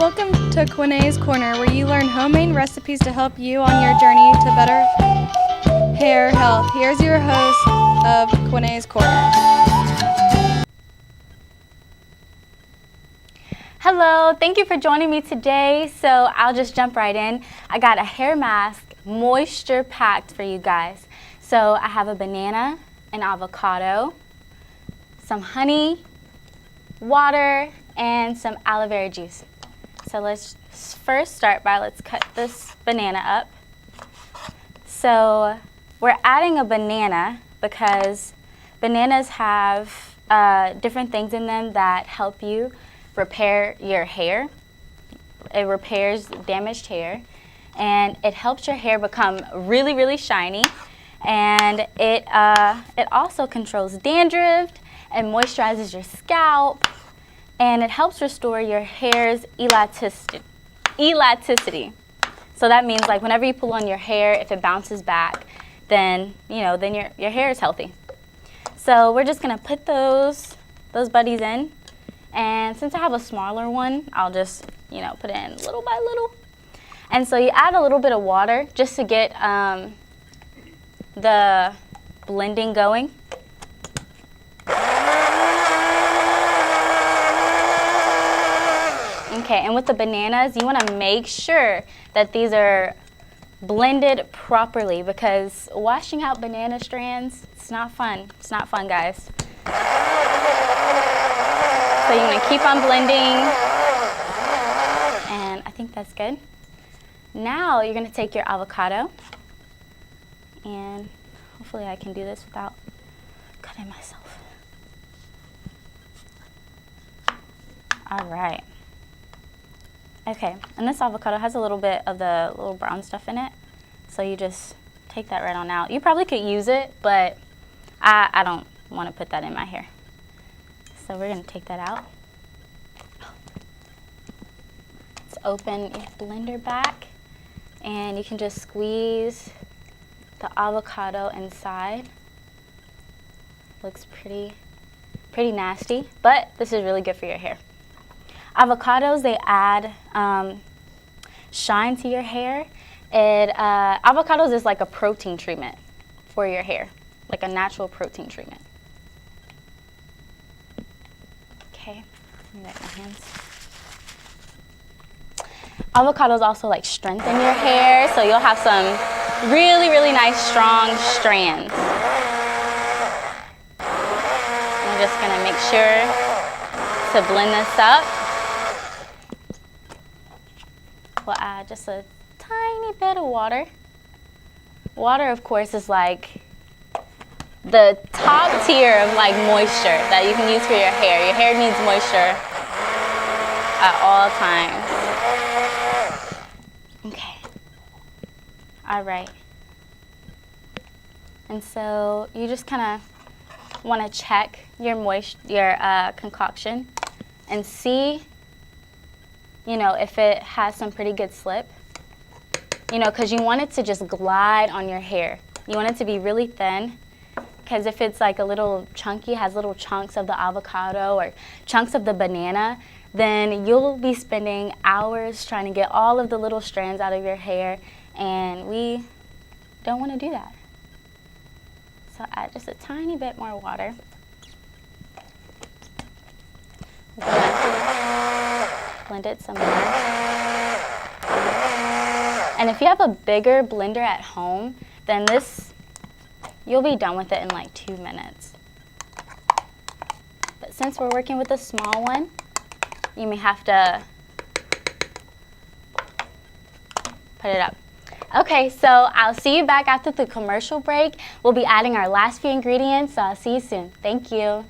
Welcome to Quanae's Corner, where you learn homemade recipes to help you on your journey to better hair health. Here's your host of Quanae's Corner. Hello, thank you for joining me today. So I'll just jump right in. I got a hair mask, moisture packed for you guys. So I have a banana, an avocado, some honey, water, and some aloe vera juice. So let's first start by, let's cut this banana up. So we're adding a banana because bananas have different things in them that help you repair your hair. It repairs damaged hair, and it helps your hair become really, really shiny. And it also controls dandruff and moisturizes your scalp, and it helps restore your hair's elasticity. So that means, like, whenever you pull on your hair, if it bounces back, then your hair is healthy. So we're just gonna put those buddies in, and since I have a smaller one, I'll just put it in little by little. And so you add a little bit of water just to get the blending going. Okay, and with the bananas, you want to make sure that these are blended properly, because washing out banana strands, it's not fun. It's not fun, guys. So you want to keep on blending, and I think that's good. Now you're going to take your avocado, and hopefully I can do this without cutting myself. All right. Okay, and this avocado has a little bit of the little brown stuff in it, so you just take that right on out. You probably could use it, but I don't want to put that in my hair. So we're going to take that out. Let's open your blender back, and you can just squeeze the avocado inside. Looks pretty nasty, but this is really good for your hair. Avocados, they add shine to your hair. Avocados is like a protein treatment for your hair, like a natural protein treatment. Okay, let me wipe my hands. Avocados also like strengthen your hair, so you'll have some really, really nice strong strands. I'm just gonna make sure to blend this up. We'll add just a tiny bit of water. Water, of course, is like the top tier of like moisture that you can use for your hair. Your hair needs moisture at all times. Okay. All right. And so you just kind of want to check your concoction and see if it has some pretty good slip, because you want it to just glide on your hair. You want it to be really thin, because if it's like a little chunky, has little chunks of the avocado or chunks of the banana, then you'll be spending hours trying to get all of the little strands out of your hair, and we don't want to do that. So add just a tiny bit more water. Blend it some more. And if you have a bigger blender at home, then you'll be done with it in like 2 minutes. But since we're working with a small one, you may have to put it up. Okay, so I'll see you back after the commercial break. We'll be adding our last few ingredients, so I'll see you soon. Thank you.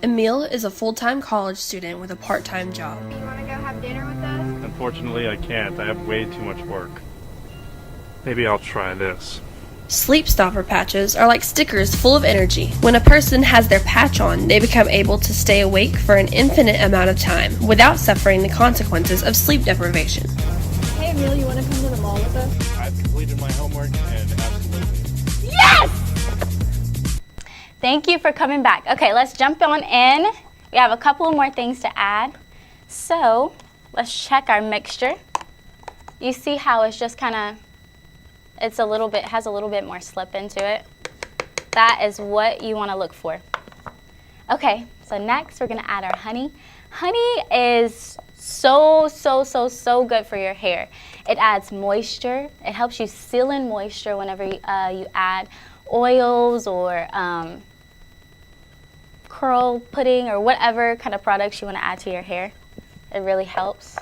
Emil is a full-time college student with a part-time job. You want to go have dinner with us? Unfortunately, I can't. I have way too much work. Maybe I'll try this. Sleep stopper patches are like stickers full of energy. When a person has their patch on, they become able to stay awake for an infinite amount of time without suffering the consequences of sleep deprivation. Hey, Emil, you want to come to the mall with us? I've completed my homework and absolutely. Yes! Thank you for coming back. Okay, let's jump on in. We have a couple more things to add. So let's check our mixture. You see how it's just kind of, has a little bit more slip into it. That is what you want to look for. Okay, so next we're going to add our honey. Honey is so good for your hair. It adds moisture. It helps you seal in moisture whenever you add oils or curl pudding or whatever kind of products you want to add to your hair. It really helps.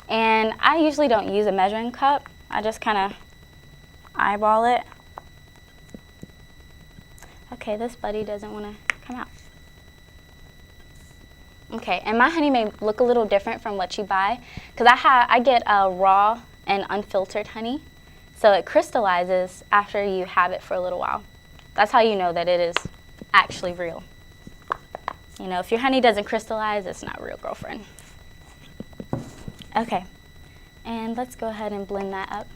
And I usually don't use a measuring cup. I just kind of eyeball it. Okay, this buddy doesn't want to come out. Okay, and my honey may look a little different from what you buy because I get raw and unfiltered honey. So it crystallizes after you have it for a little while. That's how you know that it is actually real. You know, if your honey doesn't crystallize, it's not real, girlfriend. Okay, and let's go ahead and blend that up.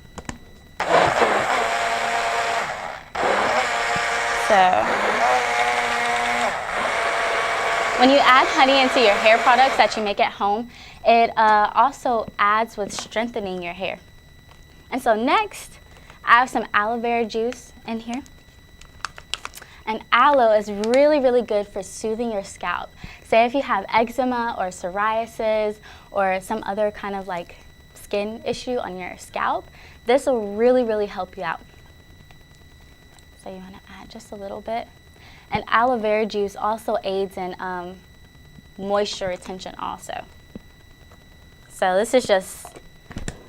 So, when you add honey into your hair products that you make at home, it also adds with strengthening your hair. And so next, I have some aloe vera juice in here. And aloe is really good for soothing your scalp. Say if you have eczema or psoriasis or some other kind of like skin issue on your scalp, this will really help you out. So you want to add just a little bit. And aloe vera juice also aids in moisture retention also. So this is just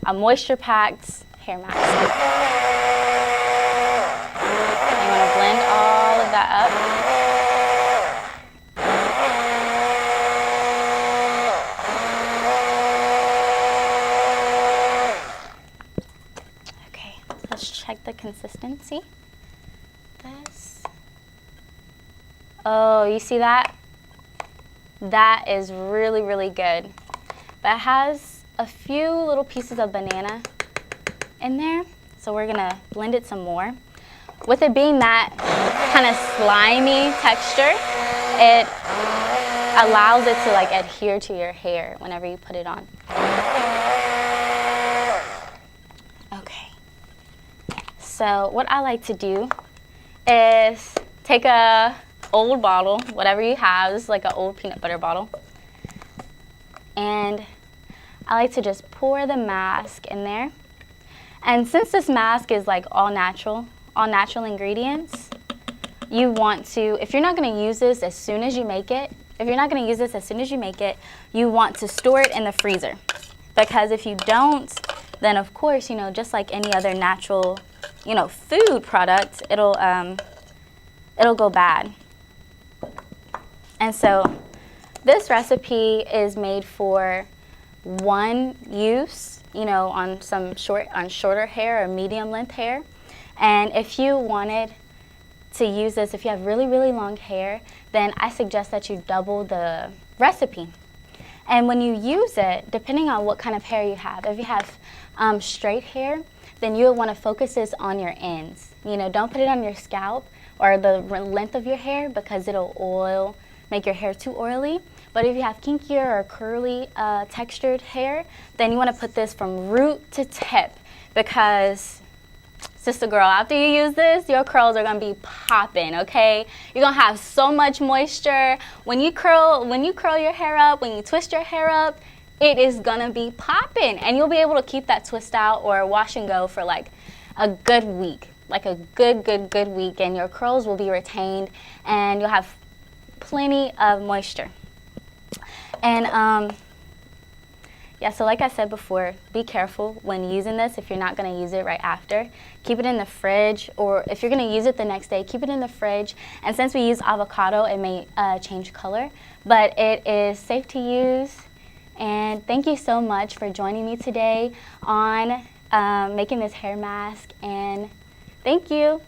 a moisture-packed hair mask. You want to blend all of that up. Okay, let's check the consistency. This. Oh, you see that? That is really good. But it has a few little pieces of banana in there, so we're gonna blend it some more. With it being that kind of slimy texture, it allows it to like adhere to your hair whenever you put it on. Okay. So what I like to do is take a old bottle, whatever you have. This is like an old peanut butter bottle. And I like to just pour the mask in there. And since this mask is like all natural ingredients, you want to, if you're not going to use this as soon as you make it, you want to store it in the freezer. Because if you don't, then of course, you know, just like any other natural, you know, food product, it'll go bad. And so this recipe is made for one use, you know, on shorter hair or medium length hair. And if you wanted to use this, if you have really long hair, then I suggest that you double the recipe. And when you use it, depending on what kind of hair you have, if you have straight hair, then you'll want to focus this on your ends. You know, don't put it on your scalp or the length of your hair because it'll make your hair too oily. But if you have kinkier or curly textured hair, then you want to put this from root to tip because, sister girl, after you use this, your curls are going to be popping, okay? You're going to have so much moisture. When you curl your hair up, when you twist your hair up, it is going to be popping. And you'll be able to keep that twist out or wash and go for like a good week. Like a good week, and your curls will be retained and you'll have plenty of moisture. And yeah, so like I said before, be careful when using this if you're not going to use it right after. Keep it in the fridge, or if you're going to use it the next day, keep it in the fridge. And since we use avocado, it may change color, but it is safe to use. And thank you so much for joining me today on making this hair mask, and thank you.